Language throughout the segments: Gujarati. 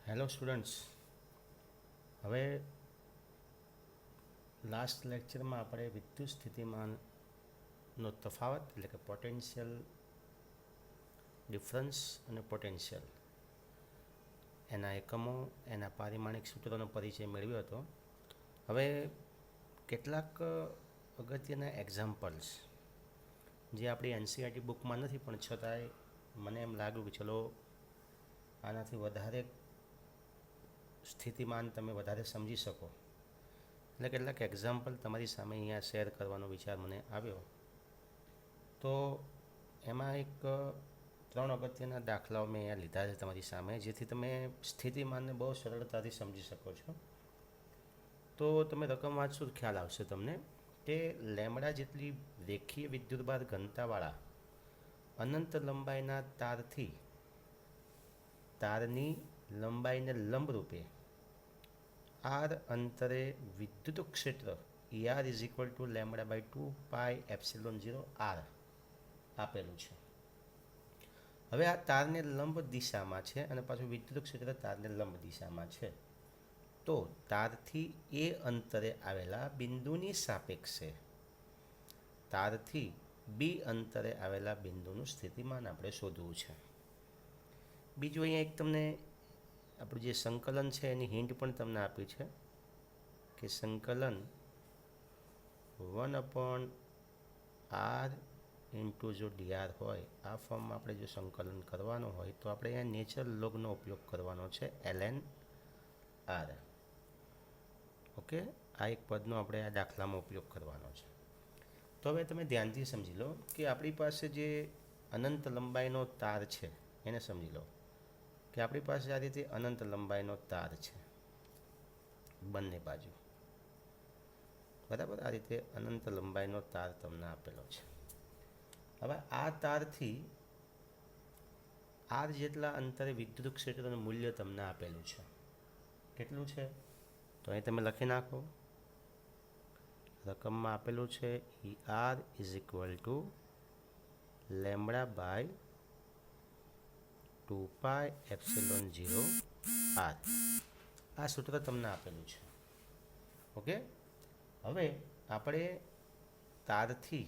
Hello students. હવે લાસ્ટ લેક્ચરમાં આપણે વિદ્યુત સ્થિતિમાનનો તફાવત એટલે કે પોટેન્શિયલ ડિફરન્સ અને પોટેન્શિયલ એના એકમો, એના પારિમાણિક સૂત્રોનો પરિચય મેળવ્યો હતો. હવે કેટલાક અગત્યના એક્ઝામ્પલ્સ જે આપણી એનસીઈઆરટી બુકમાં નથી, પણ છતાંય મને એમ લાગ્યું કે ચલો આનાથી વધારે સ્થિતિમાન તમે વધારે સમજી શકો, એટલે કેટલાક એક્ઝામ્પલ તમારી સામે અહીંયા શેર કરવાનો વિચાર મને આવ્યો. તો એમાં એક 3 અગત્યના દાખલાઓ મેં અહીંયા લીધા છે તમારી સામે, જેથી તમે સ્થિતિમાનને બહુ સરળતાથી સમજી શકો છો. તો તમે રકમ વાંચશો તો ખ્યાલ આવશે તમને કે લેમડા જેટલી રેખીય વિદ્યુતભાર ઘનતાવાળા અનંત લંબાઈના તારની લંબાઈને લંબરૂપે આર અંતરે વિદ્યુત ક્ષેત્ર ER is equal to λ/2πε0 R આપેલું છે. હવે આ તારને લંબ દિશામાં છે અને પાછું વિદ્યુત ક્ષેત્ર તારને લંબ દિશામાં છે. તો તારથી એ અંતરે આવેલા બિંદુની સાપેક્ષે તારથી બી અંતરે આવેલા બિંદુનું સ્થિતિમાન આપણે શોધવું છે. બીજું અહીંયા એક તમને આપણું જે સંકલન છે એની હિન્ટ પણ તમને આપી છે કે સંકલન 1/r ઇન્ટુ જો dr હોય, આ ફોર્મમાં આપણે જો સંકલન કરવાનું હોય તો આપણે અહીંયા નેચર લોગનો ઉપયોગ કરવાનો છે, ln r. ઓકે, આ એક પદનો આપણે આ દાખલામાં ઉપયોગ કરવાનો છે. તો હવે તમે ધ્યાનથી સમજી લો કે આપણી પાસે જે અનંત લંબાઈનો તાર છે એને સમજી લો કે આપણી પાસે આ રીતે અનંત લંબાઈનો તાર છે બંને બાજુ, બરાબર. આ રીતે અનંત લંબાઈનો તાર તમને આપેલો છે. હવે આ તારથી આર જેટલા અંતરે વિદ્યુત ક્ષેત્રનું મૂલ્ય તમને આપેલું છે. કેટલું છે તો અહીં તમે લખી નાખો. રકમમાં આપેલું છે ER is equal to λ/2πε0 r. આ સૂત્ર તમને આપેલું છે. ઓકે, હવે આપણે તારથી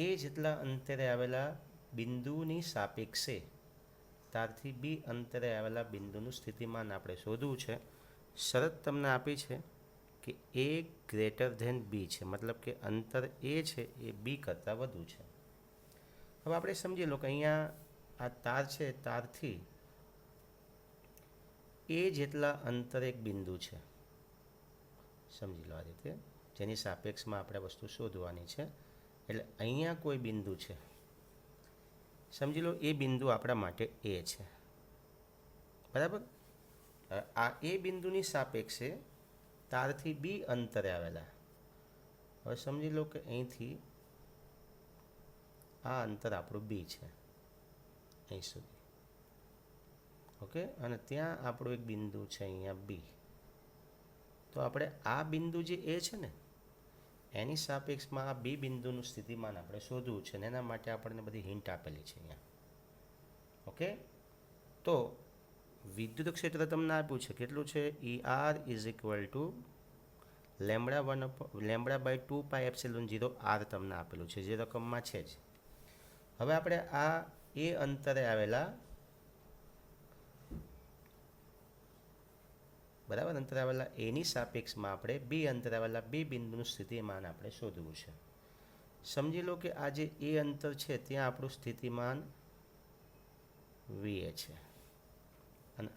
એ જેટલા અંતરે આવેલા બિંદુની સાપેક્ષે તારથી બી અંતરે આવેલા બિંદુનું સ્થિતિમાન આપણે શોધવું છે. શરત તમને આપી છે કે A ગ્રેટર ધેન બી છે, મતલબ કે અંતર એ છે એ બી કરતાં વધુ છે. હવે આપણે સમજી લો કે અહીંયા આ તાર છે, તારથી એ જેટલા અંતરે એક બિંદુ છે, સમજી લો આ રીતે, જેની સાપેક્ષમાં આપણે વસ્તુ શોધવાની છે. એટલે અહીંયા કોઈ બિંદુ છે, સમજી લો એ બિંદુ આપણા માટે એ છે, બરાબર. આ એ બિંદુની સાપેક્ષે તારથી બી અંતરે આવેલા, હવે સમજી લો કે અહીંથી આ અંતર આપણું બી છે અહીં સુધી. ઓકે, અને ત્યાં આપણું એક બિંદુ છે અહીંયા બી. તો આપણે આ બિંદુ જે એ છે ને એની સાપેક્ષમાં આ બી બિંદુનું સ્થિતિમાન આપણે શોધવું છે, અને એના માટે આપણને બધી હિન્ટ આપેલી છે અહીંયા. ઓકે, તો વિદ્યુત ક્ષેત્ર તમને આપ્યું છે કેટલું છે, ER is equal to λ/2πε0 r તમને આપેલું છે, જે રકમમાં છે જ. હવે આપણે આ એ અંતરે આવેલા, બરાબર, અંતરે આવેલા એની સાપેક્ષમાં આપણે બી અંતરે આવેલા બી બિંદુનું સ્થિતિમાન આપણે શોધવું છે. સમજી લો કે આ જે એ અંતર છે ત્યાં આપણું સ્થિતિમાન VA છે, અને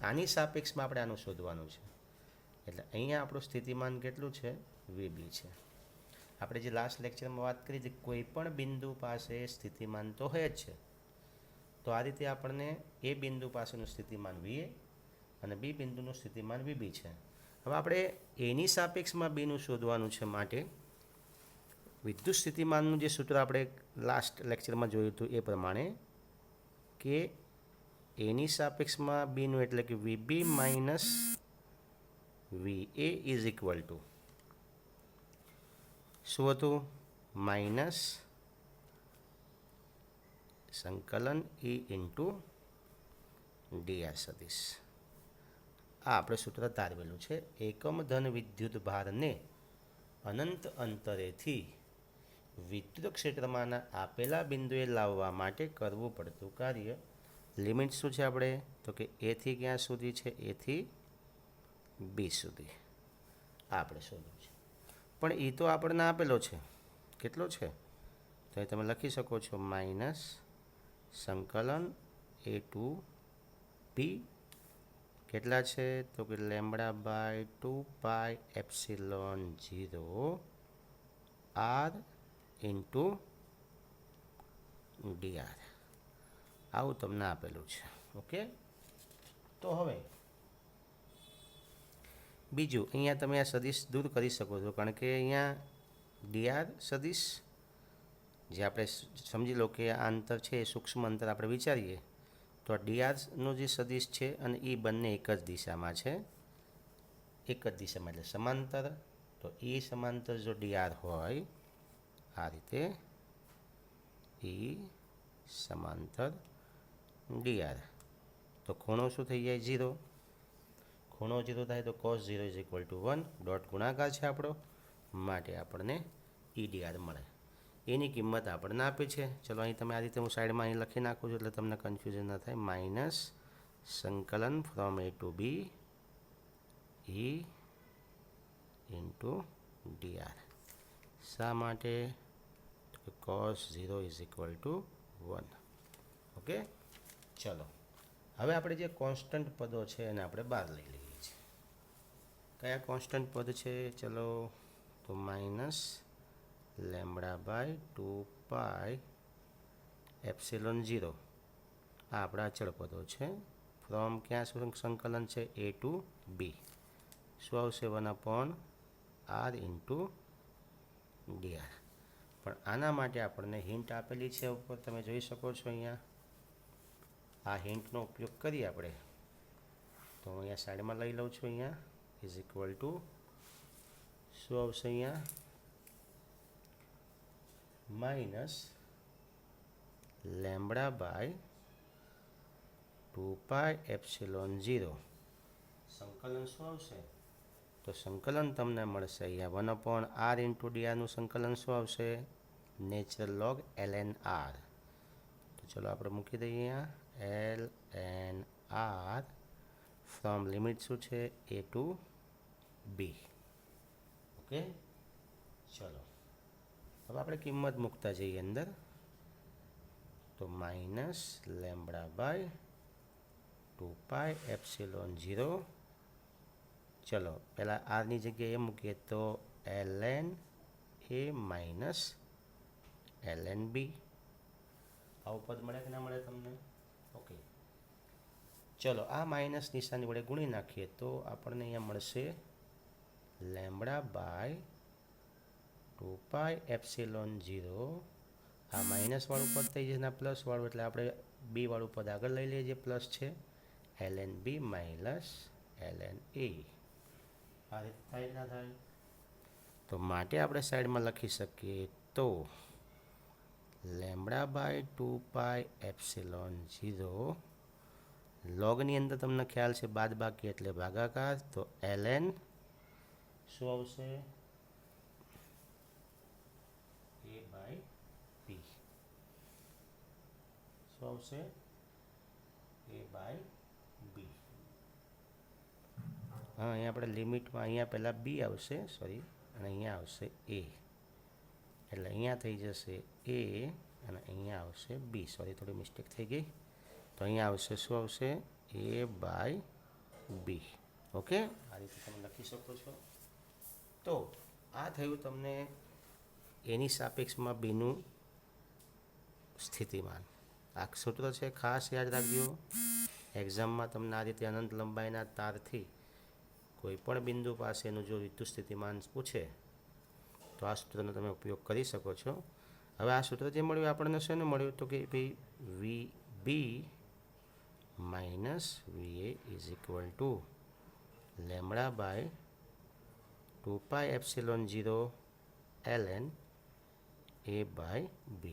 આની સાપેક્ષમાં આપણે આનું શોધવાનું છે. એટલે અહીંયા આપણું સ્થિતિમાન કેટલું છે, VB છે. આપણે જે લાસ્ટ લેક્ચરમાં વાત કરી હતી, કોઈ પણ બિંદુ પાસે સ્થિતિમાન તો હોય જ છે. તો આ રીતે આપણને એ બિંદુ પાસેનું સ્થિતિમાન VA અને બી બિંદુનું સ્થિતિમાન VB છે. હવે આપણે એની સાપેક્ષમાં બીનું શોધવાનું છે, માટે વિદ્યુત સ્થિતિમાનનું જે સૂત્ર આપણે લાસ્ટ લેક્ચરમાં જોયું હતું એ પ્રમાણે કે એની સાપેક્ષમાં બીનું એટલે કે VB minus VA is equal two શું હતું, માઇનસ સંકલન E ઇન્ટુ dr સદિશ. આ આપણે સૂત્ર તારવેલું છે. એકમ ધન વિદ્યુત ભારને અનંત અંતરેથી વિદ્યુત ક્ષેત્રમાંના આપેલા બિંદુએ લાવવા માટે કરવું પડતું કાર્ય. લિમિટ શું છે આપણે? તો કે એથી ક્યાં સુધી છે? એથી બી સુધી. આ આપણે શોધવું છે. પણ એ તો આપણને આપેલો છે. કેટલો છે? તો એ તમે લખી શકો છો માઇનસ સંકલન એ ટુ બી. કેટલા છે? તો કે lambda by 2 pi epsilon 0 R into DR. આવું તમને આપેલું છે. ઓકે. તો હવે બીજું, અહીંયા તમે આ સદિશ દૂર કરી શકો છો, કારણ કે અહીંયા ડીઆર સદિશ જે આપણે સમજી લો કે આ અંતર છે એ સૂક્ષ્મ અંતર આપણે વિચારીએ તો આ ડીઆરનો જે સદિશ છે અને એ બંને એક જ દિશામાં છે. એક જ દિશામાં એટલે સમાંતર. તો એ સમાંતર જો ડીઆર હોય આ રીતે એ સમાંતર ડીઆર, તો ખૂણો શું થઈ જાય? 0. ખૂણો 0 થાય તો cos 0 is equal to 1. Dot ગુણાકાર છે આપણો, માટે આપણને ઈડીઆર મળે. એની કિંમત આપણને આપે છે. ચલો અહીં તમે આ રીતે હું સાઈડમાં અહીં લખી નાખું છું એટલે તમને કન્ફ્યુઝન ન થાય. માઇનસ સંકલન from A to B E into DR. શા માટે? તો cos 0 is equal to 1. Okay. ચલો હવે આપણે જે કોન્સ્ટન્ટ પદો છે એને આપણે બહાર લઈ લઈએ છીએ. કયા કોન્સ્ટન્ટ પદ છે? ચલો તો minus lambda by 2 pi epsilon 0. આ આપણા અચળ પદો છે. ફ્રોમ ક્યાં સુધી સંકલન છે? એ ટુ બી. શું આવશે? 1/r into DR. પણ આના માટે આપણને હિન્ટ આપેલી છે ઉપર, તમે જોઈ શકો છો અહીંયા. આ હિન્ટનો ઉપયોગ કરી આપણે, તો હું અહીંયા સાઈડમાં લઈ લઉં છું. અહીંયા ઇઝ ઇક્વલ ટુ શું આવશે? અહીંયા minus lambda by 2 pi epsilon 0. સંકલન શું આવશે? તો સંકલન તમને મળશે અહીંયા 1/r ઇન્ટુ ડીઆરનું સંકલન શું આવશે? Natural log ln r. તો ચલો આપણે મૂકી દઈએ અહીંયા ln r ફ્રોમ લિમિટ શું છે? A to B. ઓકે. ચલો હવે આપણે કિંમત મૂકતા જઈએ અંદર. તો minus lambda by 2 pi epsilon 0. ચલો પહેલાં આરની જગ્યાએ મૂકીએ તો ln a minus ln b. આવું પદ મળે કે ના મળે તમને? ઓકે. ચલો આ માઇનસ નિશાની વડે ગુણી નાખીએ તો આપણને અહીંયા મળશે લેમ્બડા બાય 2 પાઈ એપ્સિલોન 0. આ માઇનસવાળું પદ થઈ જશે ને આ પ્લસવાળું, એટલે આપણે બી વાળું પદ આગળ લઈ લઈએ જે પ્લસ છે. ln b minus ln a. આ રીતે થાય ના થાય? તો માટે આપણે સાઈડમાં લખી શકીએ તો લેમ્બડા બાય 2 પાઈ એપ્સિલોન 0. લોગની અંદર તમને ખ્યાલ છે બાદ બાકી એટલે ભાગાકાર. તો ln શું આવશે? a by b. શું આવશે? a by b. હા, અહીંયા આપણે લિમિટમાં અહીંયા પહેલાં બી આવશે, સોરી, અને અહીંયા આવશે એ. એટલે અહીંયા થઈ જશે એ અને અહીંયા આવશે બી. સોરી, થોડી મિસ્ટેક થઈ ગઈ. તો અહીંયા આવશે શું આવશે? એ બાય બી. ઓકે. આ રીતે તમે લખી શકો છો. તો આ થયું તમને એની સાપેક્ષમાં બીનું સ્થિતિમાન. આ સૂત્ર છે, ખાસ યાદ રાખજો. એક્ઝામમાં તમને આ રીતે અનંત લંબાઈના તારથી કોઈ પણ બિંદુ પાસેનું જો વિદ્યુત સ્થિતિમાન પૂછે તો આ સૂત્રનો તમે ઉપયોગ કરી શકો છો. હવે આ સૂત્ર જે મળ્યું આપણને શેનું મળ્યું? તો કે ભાઈ V B minus V A is equal to lambda by 2 pi epsilon 0 ln a by b.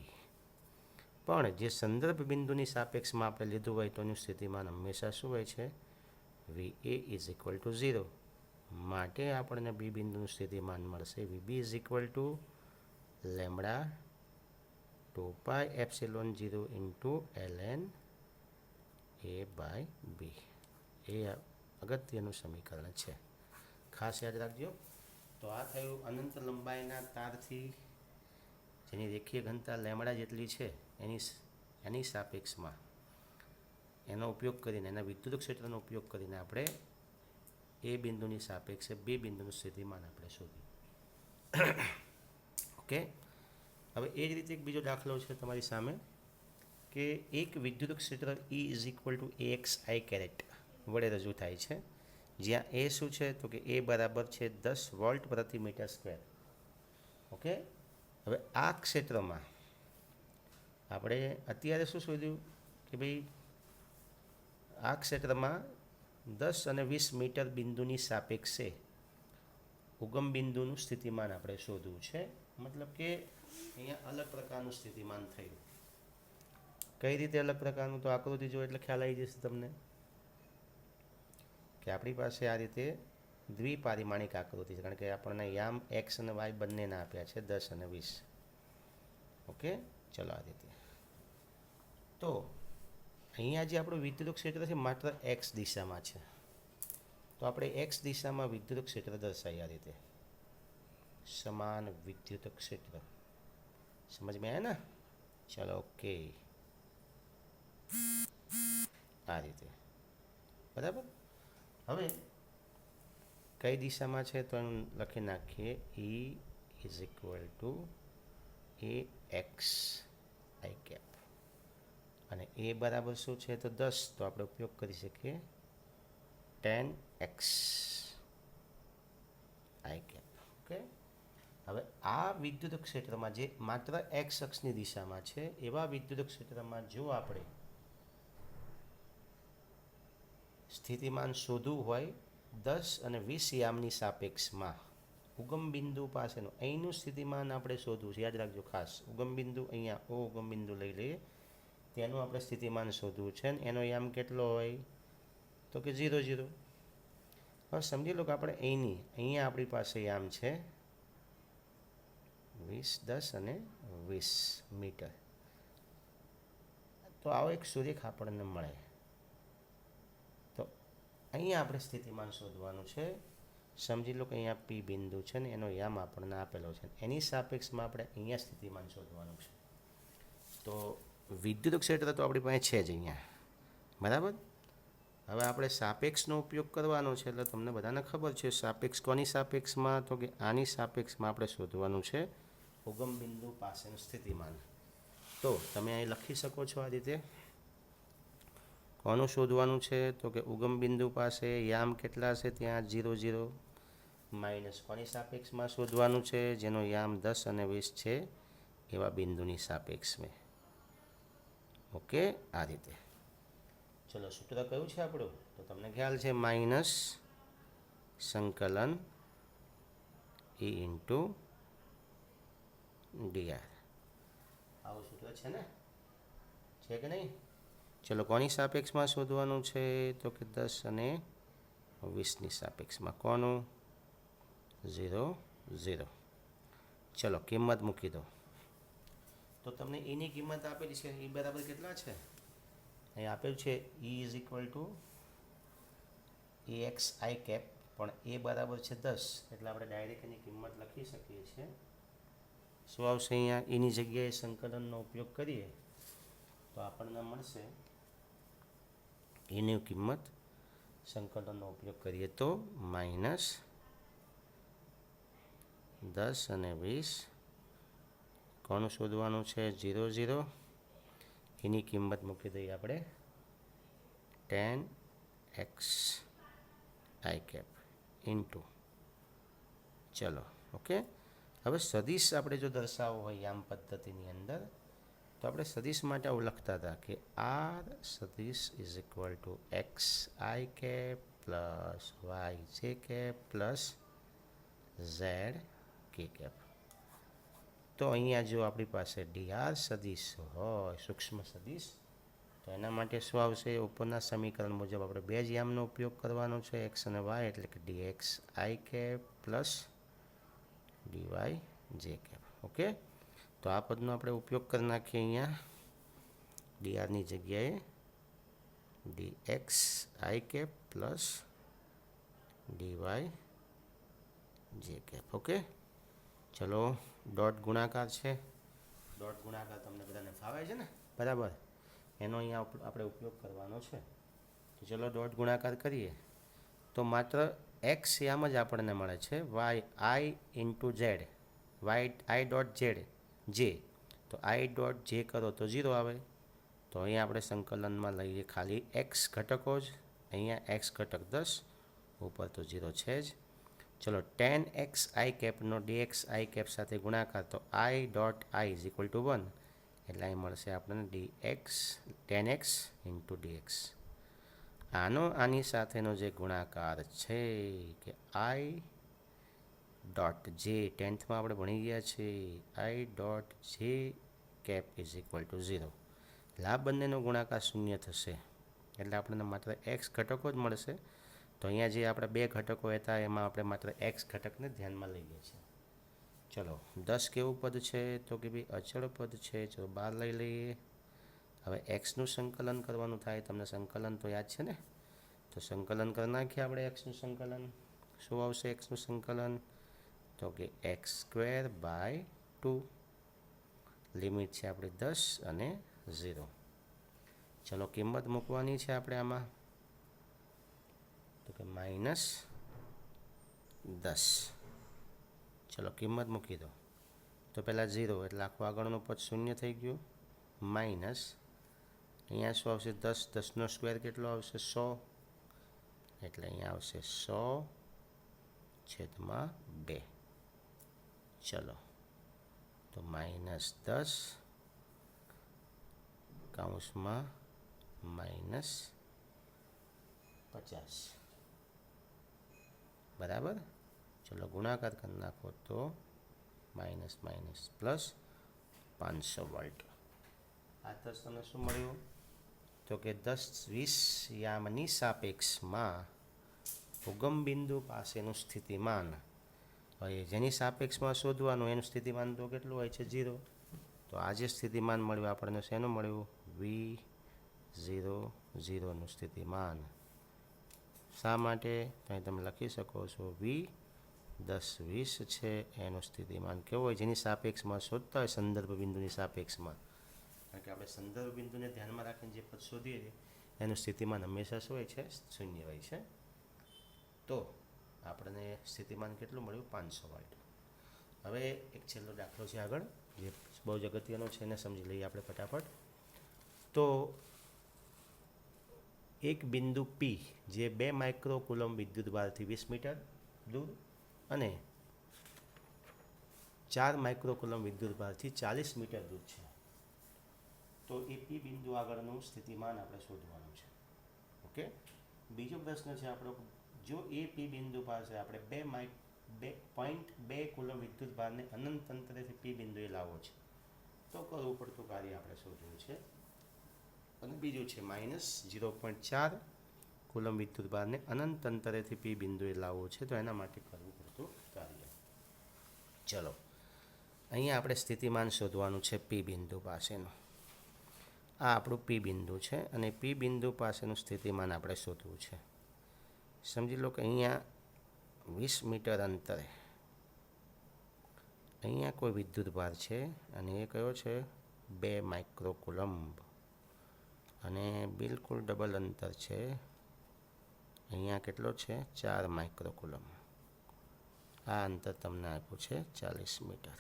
પણ જે સંદર્ભ બિંદુની સાપેક્ષમાં આપણે લીધું હોય તો એનું સ્થિતિમાન હંમેશા શું હોય છે? V A is equal to 0. માટે આપણને બી બિંદુનું સ્થિતિમાન મળશે VB is equal to lambda 2πε0 into ln a by B. એ અગત્યનું સમીકરણ છે, ખાસ યાદ રાખજો. તો આ થયું અનંત લંબાઈના તારથી જેની રેખીય ઘનતા લેમડા જેટલી છે એની સાપેક્ષમાં એનો ઉપયોગ કરીને, એના વિદ્યુત ક્ષેત્રનો ઉપયોગ કરીને આપણે એ બિંદુની સાપેક્ષે બે બિંદુનું સ્થિતિમાન આપણે શોધ્યું. ઓકે, હવે એ જ રીતે એક બીજો દાખલો છે તમારી સામે કે એક વિદ્યુત ક્ષેત્ર E is equal to AX I caret વડે રજૂ થાય છે, જ્યાં એ શું છે તો કે એ બરાબર છે 10 વોલ્ટ પ્રતિ મીટર સ્ક્વેર. ઓકે, હવે આ ક્ષેત્રમાં આપણે અત્યારે શું શોધ્યું કે ભાઈ આ ક્ષેત્રમાં 10 અને 20 મીટર બિંદુની સાપેક્ષે ઉગમ બિંદુનું સ્થિતિમાન આપણે શોધવું છે. મતલબ કે અહીંયા અલગ પ્રકારનું સ્થિતિમાન થયું. કઈ રીતે અલગ પ્રકારનું? તો આકૃતિ જો એટલે ખ્યાલ આવી જશે તમને કે આપણી પાસે આ રીતે દ્વિપારિમાણિક આકૃતિ છે, કારણ કે આપણને યામ એક્સ અને વાય બંનેના આપ્યા છે 10 અને 20. ઓકે, ચલો આ રીતે. તો અહીંયા જે આપણું વિદ્યુત ક્ષેત્ર છે માત્ર એક્સ દિશામાં છે, તો આપણે એક્સ દિશામાં વિદ્યુત ક્ષેત્ર દર્શાવીએ આ રીતે, સમાન વિદ્યુત ક્ષેત્ર. સમજ में आया ना? चलो ओके, આ રીતે બરાબર. હવે કઈ દિશામાં છે તો એનું લખી નાખીએ E is equal to A X I cap, અને એ બરાબર શું છે તો 10, તો આપણે ઉપયોગ કરી શકીએ 10x આઈ કેપ. ઓકે, હવે આ વિદ્યુત ક્ષેત્રમાં જે માત્ર એક્સ અક્ષની દિશામાં છે એવા વિદ્યુત ક્ષેત્રમાં જો આપણે સ્થિતિમાન શોધવું હોય 10 અને 20 યામની સાપેક્ષમાં ઉગમ બિંદુ પાસેનું અહીંનું સ્થિતિમાન આપણે શોધવું છે. યાદ રાખજો ખાસ, ઉગમ બિંદુ અહીંયા ઓ ઉગમ બિંદુ લઈ લઈએ, તેનું આપણે સ્થિતિમાન શોધવું છે ને એનો યામ કેટલો હોય તો કે 0 0. હવે સમજી લો કે આપણે અહીંયા આપણી પાસે યામ છે 20, 10 અને 20 મીટર. તો આવો એક સુરેખ આપણને મળે, તો અહીંયા આપણે સ્થિતિમાન શોધવાનું છે. સમજી લો કે અહીંયા પી બિંદુ છે ને એનો યામ આપણને આપેલો છે, એની સાપેક્ષમાં આપણે અહીંયા સ્થિતિમાન શોધવાનું છે. તો વિદ્યુત ક્ષેત્ર તો આપણી પાસે છે જ અહીંયા, બરાબર. હવે આપણે સાપેક્ષનો ઉપયોગ કરવાનો છે, એટલે તમને બધાને ખબર છે સાપેક્ષ કોની સાપેક્ષમાં, તો કે આની સાપેક્ષમાં આપણે શોધવાનું છે ઉગમ બિંદુ પાસેનું સ્થિતિમાન. તો તમે અહીં લખી શકો છો આ રીતે, કોનું શોધવાનું છે તો કે ઉગમ બિંદુ પાસે યામ કેટલા છે ત્યાં 0 0 માઇનસ કોની સાપેક્ષમાં શોધવાનું છે જેનો યામ 10 અને 20 છે એવા બિંદુની સાપેક્ષમાં. ઓકે, આ રીતે. ચલો સૂત્ર કયું છે આપણું તો તમને ખ્યાલ છે માઇનસ સંકલન E ઇન્ટુ ડીઆર. આવું સૂત્ર છે ને, છે કે નહીં? ચલો કોની સાપેક્ષમાં શોધવાનું છે તો કે 10 અને 20ની સાપેક્ષમાં. કોનું? 0 0. ચલો કિંમત મૂકી દો. તો તમને એની કિંમત આપેલી છે, એ બરાબર કેટલા છે અહીં આપેલું છે E is equal to AX I cap, પણ એ બરાબર છે 10, એટલે આપણે ડાયરેક્ટ એની કિંમત લખી શકીએ છીએ. શું આવશે અહીંયા? એની જગ્યાએ સંકલનનો ઉપયોગ કરીએ તો આપણને મળશે એની કિંમત, સંકલનનો ઉપયોગ કરીએ તો માઇનસ 10 અને 20. કોનું શોધવાનું છે? 0 0. એની કિંમત મૂકી દઈએ આપણે 10x આઈ કેપ ઇન્ટુ. ચલો ઓકે. હવે સદિશ આપણે જો દર્શાવવો હોય યામ પદ્ધતિની અંદર તો આપણે સદિશ માટે આવું લખતા હતા કે આર સદિશ is equal to X I cap plus Y J cap plus Z K cap. તો અહીંયા જો આપણી પાસે dr સદિશ હોય સૂક્ષ્મ સદિશ તો એના માટે શું આવશે ઉપરના સમીકરણ મુજબ આપણે બે જ યામનો ઉપયોગ કરવાનો છે એક્સ અને વાય એટલે કે dx i cap plus dy J cap okay તો આ પદનો આપણે ઉપયોગ કરી નાખીએ અહીંયા drની જગ્યાએ dx i cap plus dy J cap okay ચલો ડોટ ગુણાકાર છે ડોટ ગુણાકાર તમને બધાને ફાવે છે ને બરાબર એનો અહીંયા આપણે ઉપયોગ કરવાનો છે તો ચલો ડોટ ગુણાકાર કરીએ તો માત્ર એક્સ યામ જ આપણને મળે છે Y I into Z Y I dot Z J તો આઈ ડોટ જે કરો તો 0 આવે તો અહીંયા આપણે સંકલનમાં લઈએ ખાલી એક્સ ઘટકો જ અહીંયા એક્સ ઘટક 10 ઉપર તો 0 છે જ ચલો ટેન એક્સ આઈ કેપનો dx આઈ કેપ સાથે ગુણાકાર તો i dot i is equal to 1 એટલે અહીં મળશે આપણને dx tan x into dx આનો આની સાથેનો જે ગુણાકાર છે કે આઈ ડોટ જે 10થમાં આપણે ભણી ગયા છીએ I dot J cap is equal to 0 એટલે આ બંનેનો ગુણાકાર શૂન્ય થશે એટલે આપણને માત્ર એક્સ ઘટકો જ મળશે તો અહીંયા જે આપણે બે ઘટકો હતા એમાં આપણે માત્ર એક્સ ઘટકને ધ્યાનમાં લઈએ છીએ ચલો 10 કેવું પદ છે તો કે ભાઈ અચળ પદ છે ચલો 12 લઈ લઈએ હવે એક્સનું સંકલન કરવાનું થાય તમને સંકલન તો યાદ છે ને તો સંકલન કરી નાખીએ આપણે એક્સનું સંકલન શું આવશે એક્સનું સંકલન તો કે એક્સ સ્ક્વેર બાય 2 લિમિટ છે આપણી 10 અને 0 ચલો કિંમત મૂકવાની છે આપણે આમાં તો કે -10 ચલો કિંમત મૂકી દો તો પહેલાં 0 એટલે આખું આગળનું પદ શૂન્ય થઈ ગયું માઇનસ અહીંયા શું આવશે 10 10નો સ્ક્વેર કેટલો આવશે 100 એટલે અહીંયા આવશે 100/2 ચલો તો -10 કૌંસમાં -50 બરાબર ચલો ગુણાકાર કરી નાખો તો માઇનસ માઇનસ પ્લસ 500 વોલ્ટ આ તો તમને શું મળ્યું તો કે 10-20 યામની સાપેક્ષમાં ઉગમ બિંદુ પાસેનું સ્થિતિમાન હવે જેની સાપેક્ષમાં શોધવાનું એનું સ્થિતિમાન તો કેટલું હોય છે 0 તો આ જે સ્થિતિમાન મળ્યું આપણને શેનું મળ્યું v00 નું સ્થિતિમાન શા માટે તો અહીં તમે લખી શકો છો v10-20 છે એનું સ્થિતિમાન કેવું હોય જેની સાપેક્ષમાં શોધતા હોય સંદર્ભ બિંદુની સાપેક્ષમાં કારણ કે આપણે સંદર્ભ બિંદુને ધ્યાનમાં રાખીને જે પદ શોધીએ છીએ એનું સ્થિતિમાન હંમેશા શું હોય છે શૂન્ય હોય છે તો આપણને સ્થિતિમાન કેટલું મળ્યું 500 વોલ્ટ હવે એક છેલ્લો દાખલો છે આગળ જે બહુ જ અગત્યનો છે એને સમજી લઈએ આપણે ફટાફટ તો એક બિંદુ P જે 2 માઇક્રોકુલમ વિદ્યુત ભારથી 20 મીટર દૂર અને 4 માઇક્રોકુલમ વિદ્યુત ભારથી 40 મીટર દૂર છે તો એ P બિંદુ આગળનું સ્થિતિમાન આપણે શોધવાનું છે ઓકે બીજો પ્રશ્ન છે આપણો જો એ P બિંદુ પાસે આપણે 2.2 કુલમ વિદ્યુત ભારને અનંત અંતરેથી P બિંદુએ લાવવો છે તો કરવું પડતું કાર્ય આપણે શોધવું છે અને બીજું છે -0.4 કુલમ વિદ્યુત ભારને અનંત અંતરેથી P બિંદુએ લાવવો છે તો એના માટે કરવું પડતું કાર્ય ચલો અહીંયા આપણે સ્થિતિમાન શોધવાનું છે P બિંદુ પાસેનું આ આપણું P બિંદુ છે અને P બિંદુ પાસેનું સ્થિતિમાન આપણે શોધવું છે સમજી લો કે અહીંયા 20 મીટર અંતરે અહીંયા કોઈ વિદ્યુત ભાર છે અને એ કયો છે 2 માઇક્રોકુલમ્બ અને બિલકુલ ડબલ અંતર છે અહીંયા કેટલો છે 4 માઇક્રોકુલમ આ અંતર તમને આપ્યું છે 40 મીટર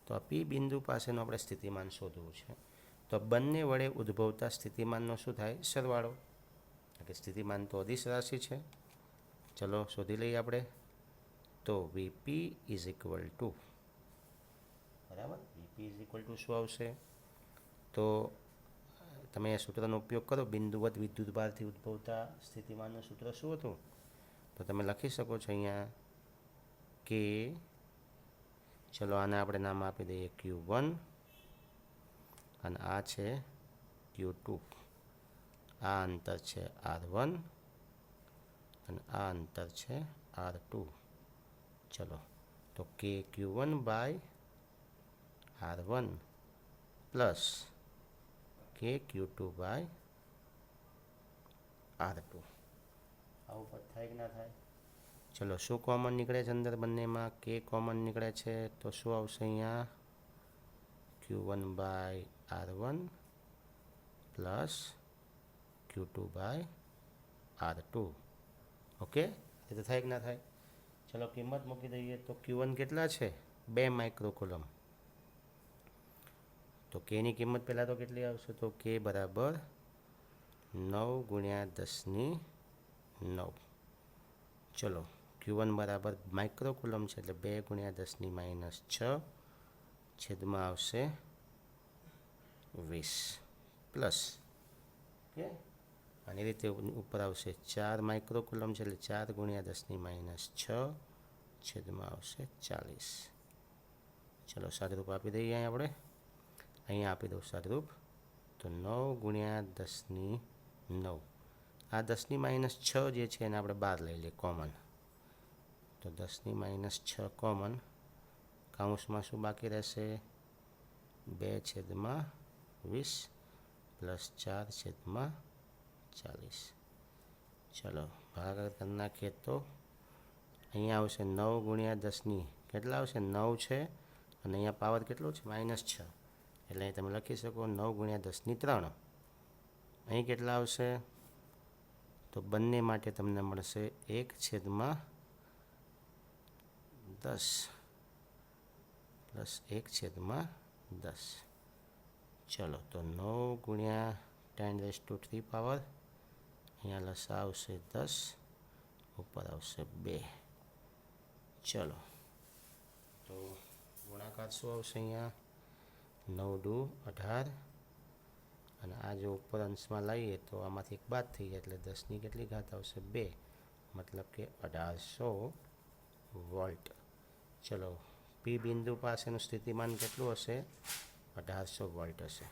તો આ P બિંદુ પાસેનું આપણે સ્થિતિમાન શોધવું છે તો બંને વડે ઉદ્ભવતા સ્થિતિમાનનો શું થાય સરવાળો કે સ્થિતિમાન તો અદિશ રાશિ છે ચલો શોધી લઈએ આપણે તો Vp ઇઝ ઇક્વલ ટુ બરાબર Vp ઇઝ ઇક્વલ ટુ શું આવશે તો તમે આ સૂત્રનો ઉપયોગ કરો બિંદુવત વિદ્યુત ભારથી ઉદ્ભવતા સ્થિતિમાનનું સૂત્ર શું હતું તો તમે લખી શકો છો અહીંયા કે ચલો આને આપણે નામ આપી દઈએ Q1 અને આ છે Q2. આ અંતર છે R1 અને આ અંતર છે R2. ચલો તો કે Q1 બાય R1 પ્લસ કે Q2 બાય R2. આવું પણ થાય કે ના થાય? ચલો શું કોમન નીકળે છે અંદર બંનેમાં? કે કોમન નીકળે છે તો શું આવશે અહીંયા? Q1 by R1 plus Q2 by R2. Okay, એ તો થાય કે ના થાય? ચલો કિંમત મૂકી દઈએ તો Q1 કેટલા છે? 2 માઇક્રોકુલમ. તો કેની કિંમત પહેલાં તો કેટલી આવશે? તો કે બરાબર 9 ગુણ્યા 10⁹. ચલો Q1 બરાબર માઇક્રોકુલમ છે એટલે 2 ગુણ્યા 10⁻6 છેદમાં આવશે 20 પ્લસ. ઓકે, આની રીતે ઉપર આવશે 4 માઇક્રોકુલમ છે એટલે 4 ગુણ્યા 10⁻6 છેદમાં આવશે 40. ચલો સાદરૂપ આપી દઈએ આપણે. અહીંયા આપી દઉં સાદરૂપ તો 9 ગુણ્યા 10⁹. આ 10⁻6 જે છે એને આપણે બહાર લઈ લઈએ કોમન. તો 10⁻6 કોમન. કાઉન્સમાં શું બાકી રહેશે? 2/20 પ્લસ 4/40. ચલો ભાગાકાર કરી નાખીએ તો અહીંયા આવશે 9 ગુણ્યા 10 કેટલા આવશે? 9 છે અને અહીંયા પાવર કેટલો છે? -6. એટલે અહીં તમે લખી શકો 9 ગુણ્યા 10⁻3. અહીં કેટલા આવશે? તો બંને માટે તમને મળશે 1/10 પ્લસ 1/10. ચલો તો 9 ગુણ્યા 10⁻³ પાવર. અહીંયા લસા આવશે 10, ઉપર આવશે 2. ચલો તો ગુણાકાર શું આવશે અહીંયા? 9 દુ 18 અને આ જો ઉપર અંશમાં લાવીએ તો આમાંથી એક બાદ થઈ જાય એટલે 10ની કેટલી ઘાત આવશે? 2, મતલબ કે 1800 વોલ્ટ. ચલો પી બિંદુ પાસેનું સ્થિતિમાન કેટલું હશે? 1800 વોલ્ટ હશે.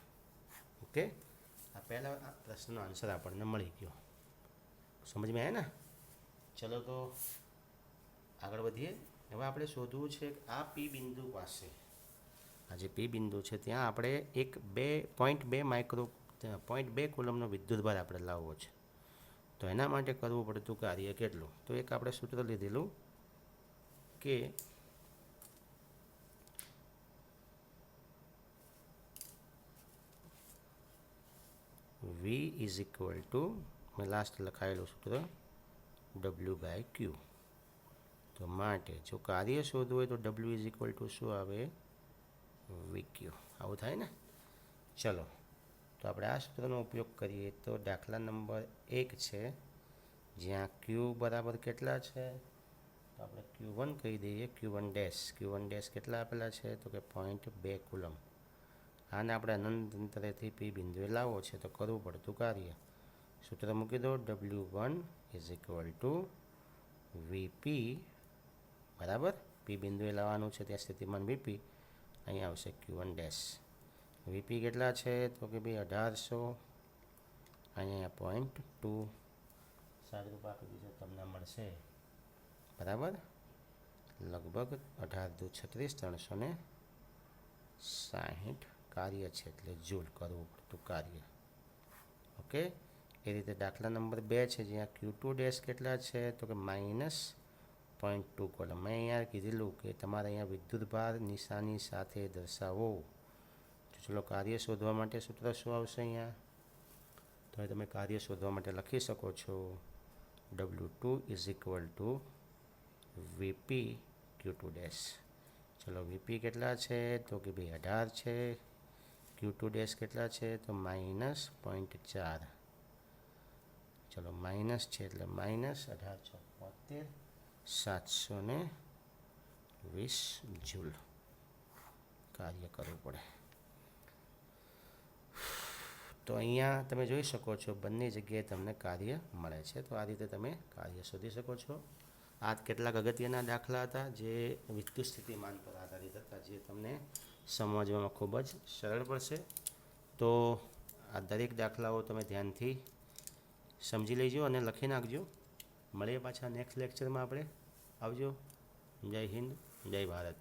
ઓકે, આ પહેલાં આ પ્રશ્નનો આન્સર આપણને મળી ગયો. સમજમાં આવે ને? ચલો તો આગળ વધીએ. હવે આપણે શોધવું છે આ પી બિંદુ પાસે, આ જે પી બિંદુ છે ત્યાં આપણે એક 0.2 કુલમનો વિદ્યુતભાર આપણે લાવવો છે. તો એના માટે કરવું પડતું કાર્ય કેટલું? તો એક આપણે સૂત્ર લીધેલું કે V ઇઝ ઇક્વલ ટુ, મેં લાસ્ટ લખાયેલું સૂત્ર W/Q. તો માટે જો કાર્ય શોધવું હોય તો W ઇઝ ઇક્વલ ટુ શું આવે? VQ. આવું થાય ને? ચલો તો આપણે આ સૂત્રનો ઉપયોગ કરીએ તો દાખલા નંબર 1 છે જ્યાં Q બરાબર કેટલા છે? તો આપણે Q1 કહી દઈએ. Q1 કેટલા આપેલા છે? તો કે 0.2 કુલમ. આને આપણે અનંત અંતરેથી પી બિંદુએ લાવવો છે તો કરવું પડતું કાર્ય. સૂત્ર મૂકી દો W1 is equal two VP બરાબર. પી બિંદુએ લાવવાનું છે ત્યાં સ્થિતિમાન VP. અહીંયા આવશે Q1. VP કેટલા છે? તો કે ભાઈ 1800. અહીંયા 0.2 સાદુરૂપ આપી દીધું તમને મળશે બરાબર લગભગ 18 દુ 36 360 કાર્ય છે એટલે જૂલ કરવું પડતું કાર્ય. ઓકે, એ રીતે દાખલા નંબર 2 છે જ્યાં Q2 કેટલા છે? તો કે -0.2 કોલમ. મેં અહીંયા કીધેલું કે તમારે અહીંયા વિદ્યુતભાર નિશાની સાથે દર્શાવો. તો ચલો કાર્ય શોધવા માટે સૂત્ર શું આવશે અહીંયા? તો તમે કાર્ય શોધવા માટે લખી શકો છો W2 is equal two VP Q2. ચલો VP કેટલા છે? તો કે ભાઈ 18 છે. Q2 કેટલા છે? તો -0.4. ચલો માઇનસ છે એટલે -1873 720 જૂલ કાર્ય કરવું પડે. તો અહીંયા તમે જોઈ શકો છો બંને જગ્યાએ તમને કાર્ય મળે છે. તો આ રીતે તમે કાર્ય શોધી શકો છો. આ કેટલાક અગત્યના દાખલા હતા જે વિદ્યુત સ્થિતિમાન પર આધારિત હતા. જે તમને સમજવામાં ખૂબ જ સરળ પડશે. તો આ દરેક દાખલાઓ તમે ધ્યાનથી સમજી લેજો અને લખી નાખજો. મળીએ પાછા નેક્સ્ટ લેક્ચરમાં આપણે. આવજો. જય હિન્દ, જય ભારત.